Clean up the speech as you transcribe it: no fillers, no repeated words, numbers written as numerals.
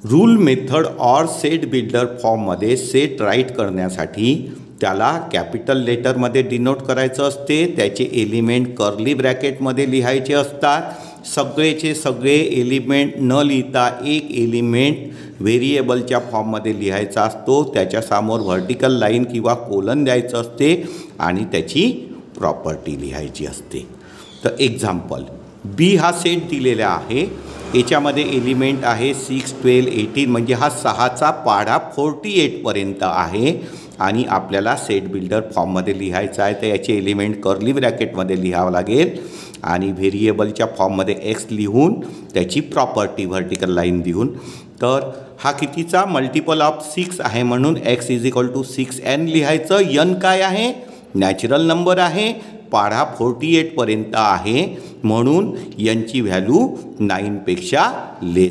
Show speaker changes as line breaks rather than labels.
Rule method or set builder फॉर्ममध्ये set right करण्यासाठी त्याला कॅपिटल लेटरमध्ये डिनोट करायचं असते, त्याचे एलिमेंट कर्ली ब्रॅकेटमध्ये लिहायचे असतात. सगळेचे सगळे एलिमेंट न लिहिता एक एलिमेंट व्हेरिएबलच्या फॉर्ममध्ये लिहायचा असतो, त्याच्यासमोर व्हर्टिकल लाईन किंवा कोलन द्यायचं असते आणि त्याची प्रॉपर्टी लिहायची असते. तर एक्झाम्पल बी हा सेट दिलेला आहे, याच्यामध्ये एलिमेंट आहे 6, 12, 18 म्हणजे हा 6चा पाढा 48 पर्यंत आहे आणि आपल्याला सेट बिल्डर फॉर्ममध्ये लिहायचा आहे. तर याचे एलिमेंट कर्ली ब्रॅकेटमध्ये लिहावं लागेल आणि व्हेरिएबलच्या फॉर्ममध्ये एक्स लिहून त्याची प्रॉपर्टी व्हर्टिकल लाईन देऊन. तर हा कितीचा मल्टिपल ऑफ 6 आहे म्हणून x = 6n लिहायचं. n काय आहे? नॅचरल नंबर आहे, पाढा 48 पर्यंत आहे म्हणून यांची व्हॅल्यू 9 पेक्षा लेस.